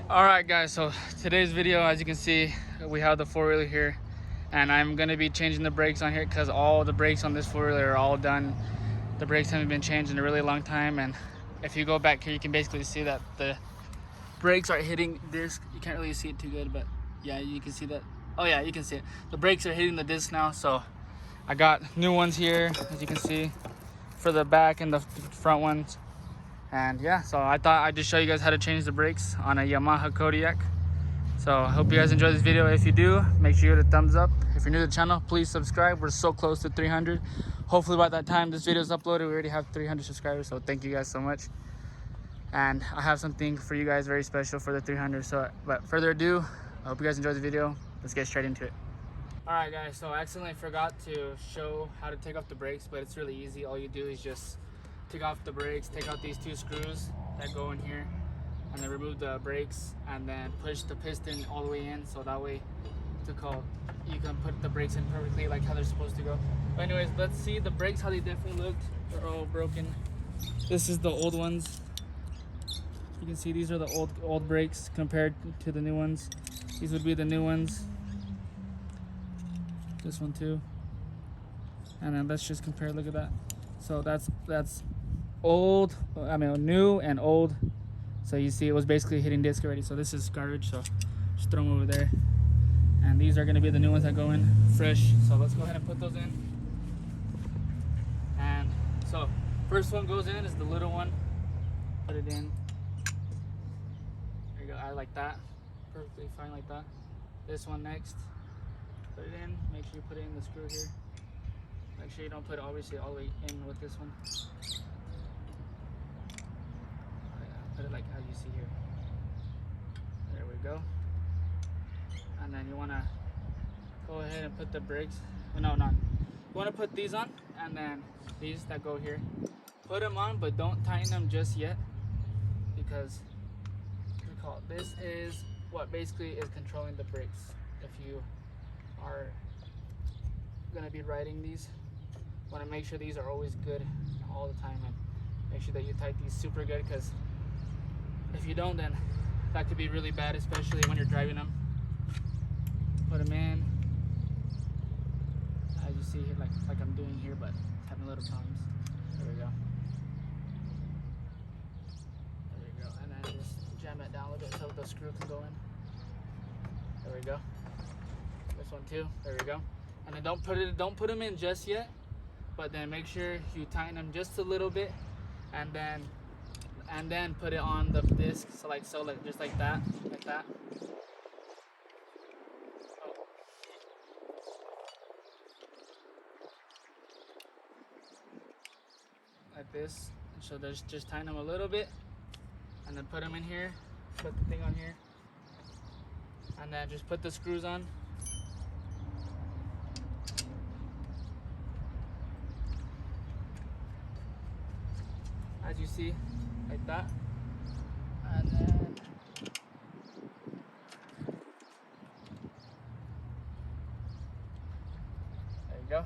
All right, guys, so today's video, as you can see, we have the four-wheeler here, and I'm going to be changing the brakes on here because all the brakes on this four-wheeler are all done. The brakes haven't been changed in a really long time, and if you go back here, you can basically see that the brakes are hitting disc. You can't really see it too good, but yeah, you can see that. Oh yeah, you can see it. The brakes are hitting the disc now, so I got new ones here, as you can see, for the back and the front ones. And yeah, so I thought I'd just show you guys how to change the brakes on a Yamaha Kodiak. So I hope you guys enjoy this video. If you do, make sure you hit a thumbs up. If you're new to the channel, please subscribe. We're so close to 300. Hopefully by that time this video is uploaded, we already have 300 subscribers. So thank you guys so much. And I have something for you guys very special for the 300. So without further ado, I hope you guys enjoy the video. Let's get straight into it. All right, guys, so I accidentally forgot to show how to take off the brakes, but it's really easy. All you do is just take off the brakes, take out these two screws that go in here, and then remove the brakes, and then push the piston all the way in, so that way you can put the brakes in perfectly like how they're supposed to go. But anyways, let's see the brakes, how they definitely looked. They're all broken. This is the old ones. You can see these are the old brakes compared to the new ones. These would be the new ones. This one too. And then let's just compare. Look at that. So that's old, new and old. So you see it was basically hitting disc already. So this is garbage, so just throw them over there. And these are going to be the new ones that go in fresh. So let's go ahead and put those in. And so first one goes in is the little one. Put it in. There you go. I like that. Perfectly fine like that. This one next. Put it in. Make sure you put it in the screw here. Make sure you don't put it obviously all the way in with this one. Put it like how you see here. There we go. And then you want to go ahead and put the brakes. No, not. You want to put these on, and then these that go here. Put them on, but don't tighten them just yet, because this is what basically is controlling the brakes. If you are gonna be riding these, you want to make sure these are always good all the time, and make sure that you tighten these super good, because if you don't, then that could be really bad, especially when you're driving them. Put them in, as you see here, like I'm doing here, but having little problems. There we go. There you go. And then just jam it down a little bit so the screw can go in. There we go. This one too. There we go. And then don't put them in just yet, but then make sure you tighten them just a little bit, and then put it on the disc. So just like that, like that. Like this. So just tighten them a little bit, and then put them in here. Put the thing on here, and then just put the screws on. As you see, like that. And then there you go.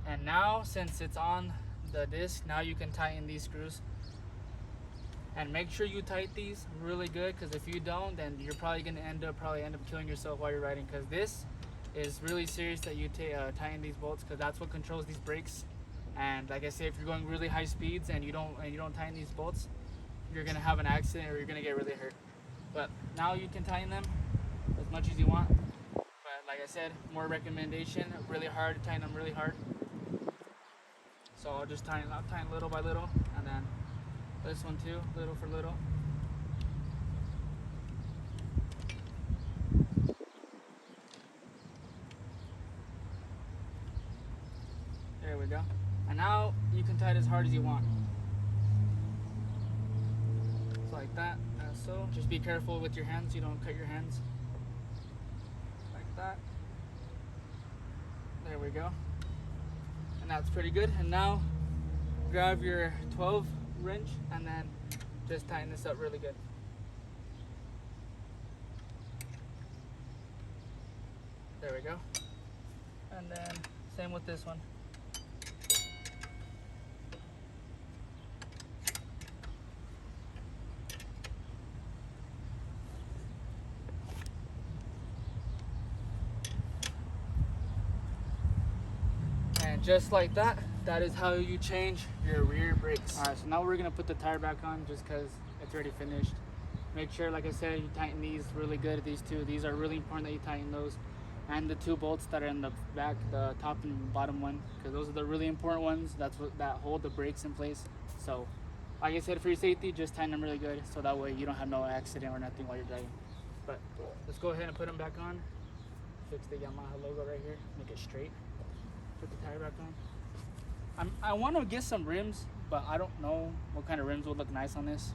And now, since it's on the disc, now you can tighten these screws. And make sure you tighten these really good, because if you don't, then you're probably gonna end up killing yourself while you're riding, because this is really serious that you tighten these bolts, because that's what controls these brakes. And like I say, if you're going really high speeds and you don't tighten these bolts, you're gonna have an accident or you're gonna get really hurt. But now you can tighten them as much as you want. But like I said, more recommendation, really hard, tighten them really hard. So I'll tighten little by little, and then this one too, little for little. There we go. And now you can tighten as hard as you want. So like that, so. Just be careful with your hands, you don't cut your hands. Like that. There we go. And that's pretty good. And now grab your 12 wrench and then just tighten this up really good. There we go. And then same with this one. just like that, that is how you change your rear brakes. All right, so now we're gonna put the tire back on just because it's already finished. Make sure, like I said, you tighten these really good. These two, these are really important that you tighten those. And the two bolts that are in the back, the top and bottom one, because those are the really important ones. That's what that hold the brakes in place. So, like I said, for your safety, just tighten them really good, so that way you don't have no accident or nothing while you're driving. But let's go ahead and put them back on. Fix the Yamaha logo right here, make it straight. Put the tire back on. I want to get some rims, but I don't know what kind of rims would look nice on this.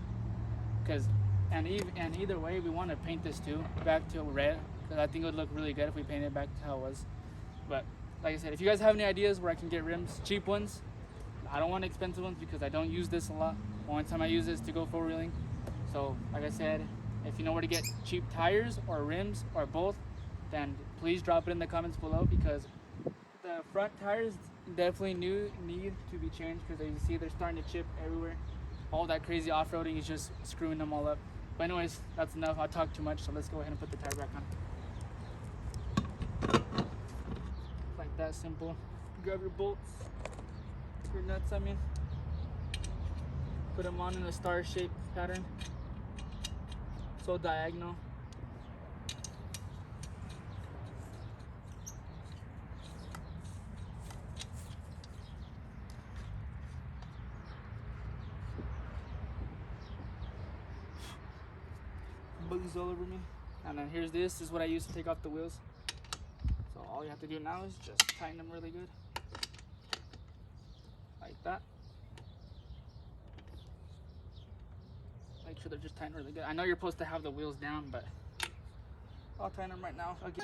And either way, we want to paint this too back to red, because I think it would look really good if we painted it back to how it was. But like I said, if you guys have any ideas where I can get rims, cheap ones, I don't want expensive ones because I don't use this a lot. Only time I use this to go four-wheeling. So like I said, if you know where to get cheap tires or rims or both, then please drop it in the comments below, because the front tires definitely need to be changed, because as you see, they're starting to chip everywhere. All that crazy off-roading is just screwing them all up. But anyways, that's enough. I talked too much, so let's go ahead and put the tire back on. Like that, simple. Grab your bolts, your nuts, I mean. Put them on in a star-shaped pattern. So diagonal. Bugs all over me. And then here's this is what I use to take off the wheels. So all you have to do now is just tighten them really good, like that. Make sure they're just tightened really good. I know you're supposed to have the wheels down, but I'll tighten them right now. Okay.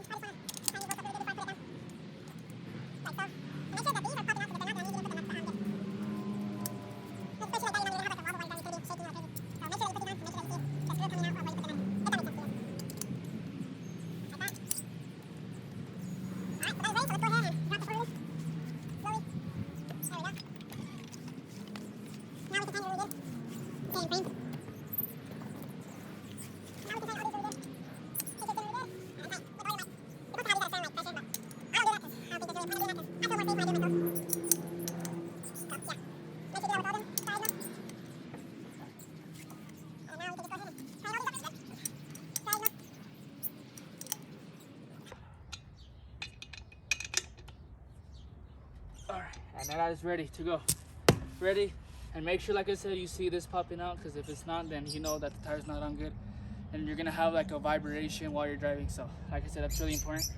And that is ready to go. Ready, and make sure, like I said, you see this popping out, because if it's not, then you know that the tire's not on good, and you're gonna have like a vibration while you're driving. So like I said, that's really important.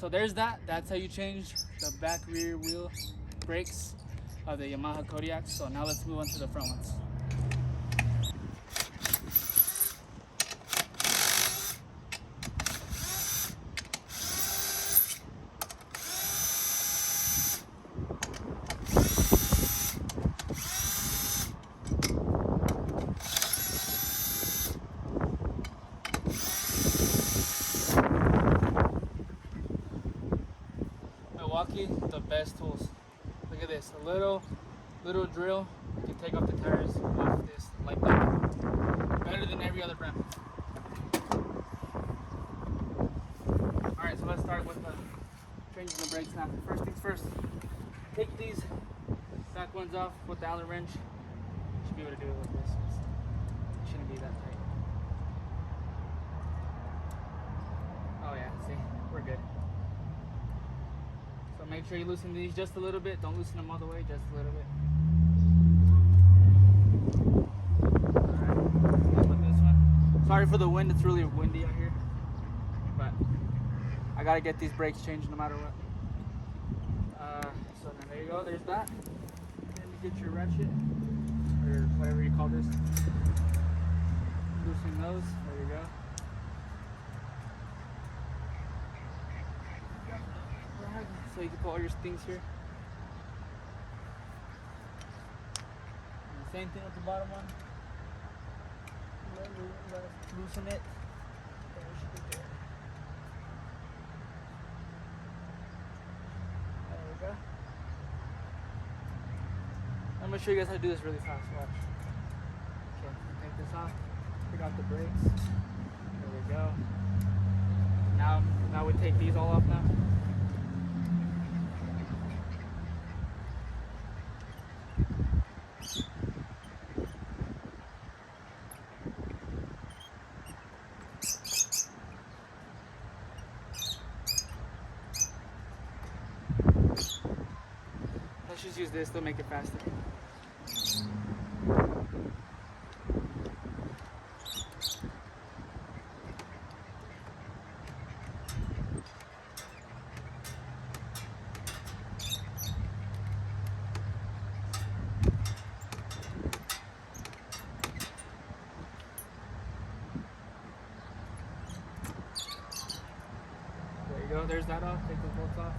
So there's that. That's how you change the back rear wheel brakes of the Yamaha Kodiak. So now let's move on to the front ones. The best tools. Look at this, a little drill. You can take off the tires off this like that. Better than every other brand. Alright, so let's start with changing the brakes now. First things first, take these back ones off with the Allen wrench. You should be able to do it with this. It shouldn't be that tight. Oh yeah, see, we're good. So make sure you loosen these just a little bit. Don't loosen them all the way, just a little bit. Alright, with this one. Sorry for the wind, it's really windy out here. But I gotta get these brakes changed no matter what. So then there you go, there's that. Then you get your ratchet, or whatever you call this. Loosen those, there you go. So you can put all your things here. And the same thing with the bottom one. Loosen it. There we go. I'm gonna show you guys how to do this really fast. Watch. Okay, take this off. Take out the brakes. There we go. Now we take these all off now. use this, they'll make it faster. Go. There's that off. Take the bolts off.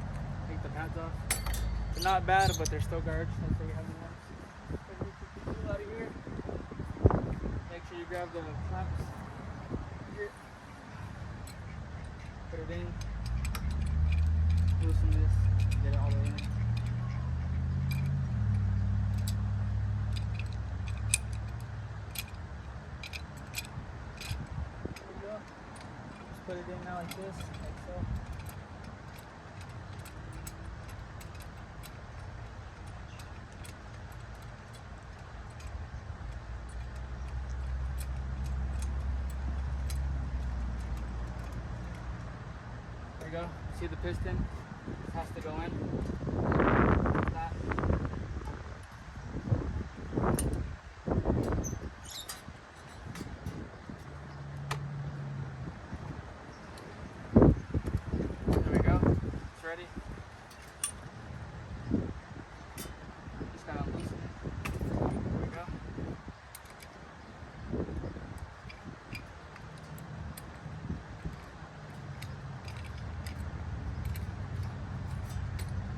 Take the pads off. They're not bad, but they're still garbage. That's why you have the ones. Out of here. Make sure you grab the clamps here. Put it in. Loosen this. Get it all the way in. There we go. Just put it in now like this, like so. Go. See the piston? This has to go in. Like that. There we go. It's ready. Just gotta loosen it. There we go.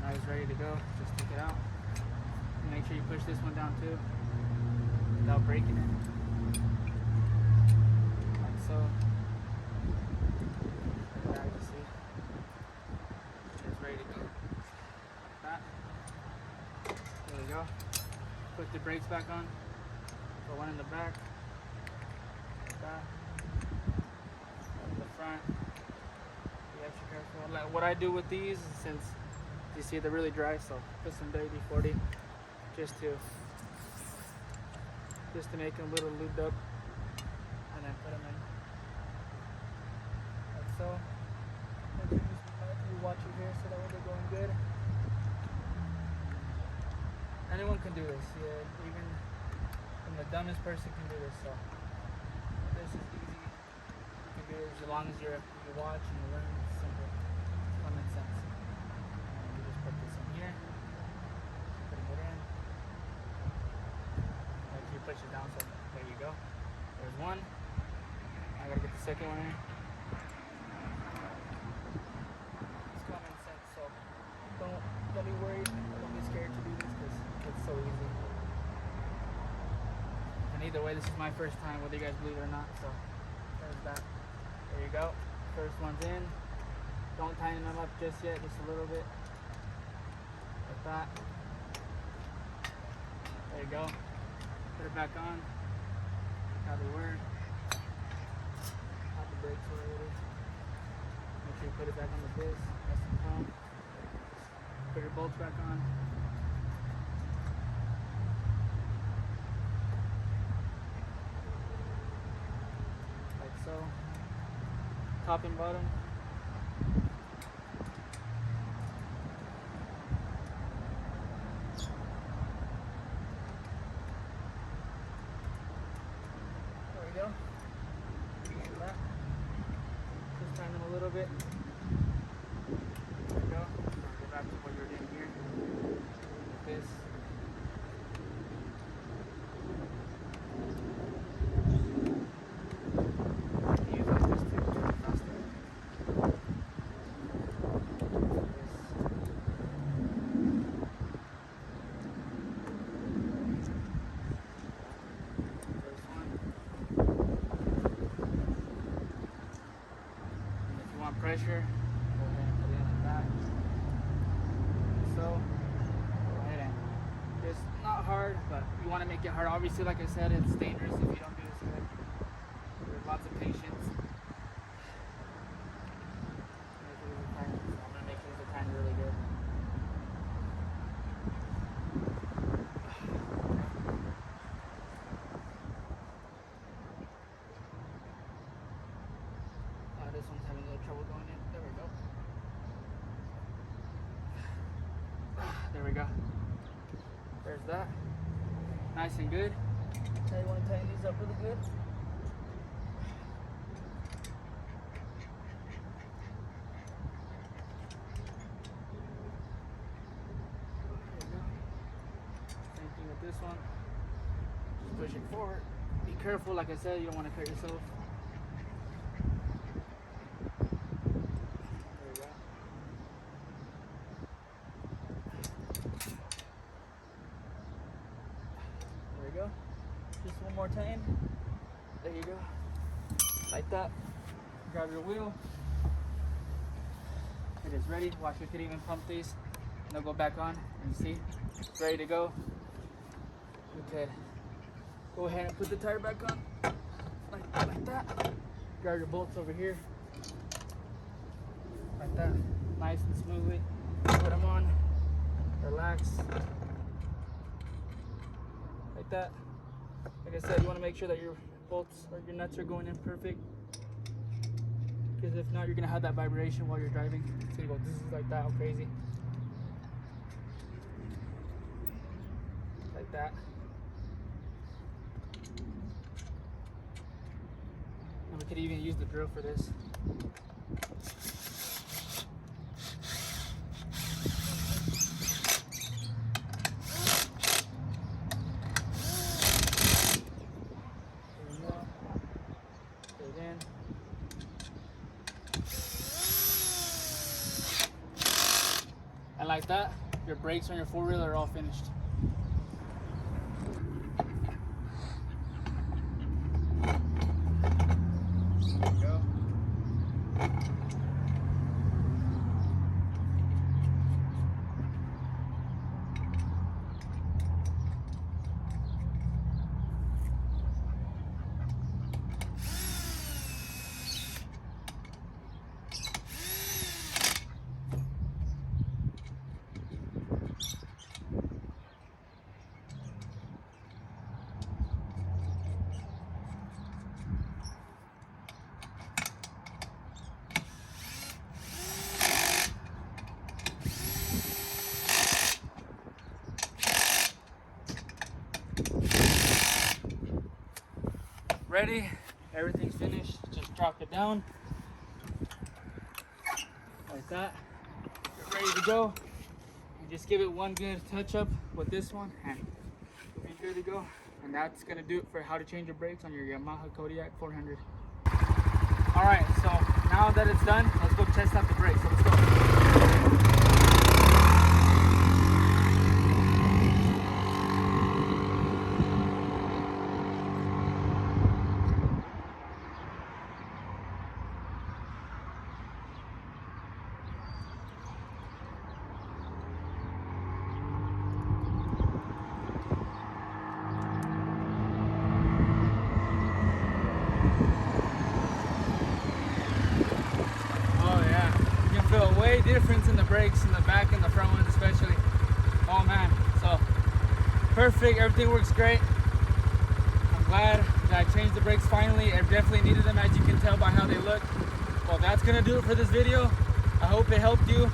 Now it's ready to go. Just take it out. And make sure you push this one down too, without breaking it. Like so. Like that, you see. It's ready to go. Like that. There we go. Put the brakes back on. Put one in the back. Like that. The front. Be extra careful. Like what I do with these, since you see they're really dry, so put some WD-40 just to make them a little lubed up, and then put them in like so. Make sure you watch it here so that way they're going good. Anyone can do this, yeah, even the dumbest person can do this. So this is easy. You can do it as long as you watch and you learn. It's simple. It's common sense. Put this in here, putting it in, make sure you push it down, so there you go. There's one. I gotta get the second one in. It's common sense, so don't be worried, don't be scared to do this, because it's so easy. And either way, this is my first time, whether you guys believe it or not, so there's that. There you go. First one's in. Don't tighten them up just yet, just a little bit. Like that. There you go. Put it back on. Look how they work. Have the brakes already. Make sure you put it back on the disc. That's the pump. Put your bolts back on. Like so. Top and bottom. Go. That. Just tighten them a little bit. There we go. Go back to what you're doing here. Like this. Use like this too, faster. Pressure, go ahead and put it in like that. So, go ahead and just not hard, but you want to make it hard. Obviously, like I said, it's dangerous if you don't do this good. There's lots of patience. I'm gonna make these a time really good. This one's having a little trouble going in. There we go. There we go. There's that. Nice and good. Now you want to tighten these up really good. Same thing with this one. Just push it forward. Be careful, like I said, you don't want to cut yourself. There you go. There you go. Just one more time. There you go. Like that. Grab your wheel. It is ready. Watch, we could even pump these. They'll go back on and see. It's ready to go. We could go ahead and put the tire back on. Like that. Grab your bolts over here. Like that. Nice and smoothly. Put them on. Relax. Like that. Like I said, you want to make sure that your bolts or your nuts are going in perfect. Because if not, you're going to have that vibration while you're driving. It's going to go like that, all crazy. Like that. And we could even use the drill for this. And like that, your brakes on your four-wheeler are all finished. There you go. Ready, everything's finished. Just drop it down like that. You're ready to go. And just give it one good touch up with this one and you'll be good to go. And that's gonna do it for how to change your brakes on your Yamaha Kodiak 400. All right, so now that it's done, let's go test out the brakes. So let's go. Way difference in the brakes in the back and the front ones especially. Oh man, so perfect, everything works great. I'm glad that I changed the brakes finally. I definitely needed them, as you can tell by how they look. Well, that's gonna do it for this video. I hope it helped you,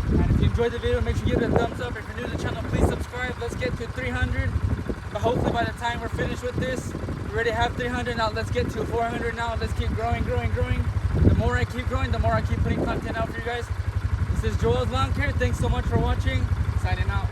and if you enjoyed the video, make sure you give it a thumbs up. If you're new to the channel, please subscribe. Let's get to 300, but hopefully by the time we're finished with this, we already have 300. Now let's get to 400. Now let's keep growing. The more I keep growing, the more I keep putting content out for you guys. This is Joel's Lawn Care. Thanks so much for watching. Signing out.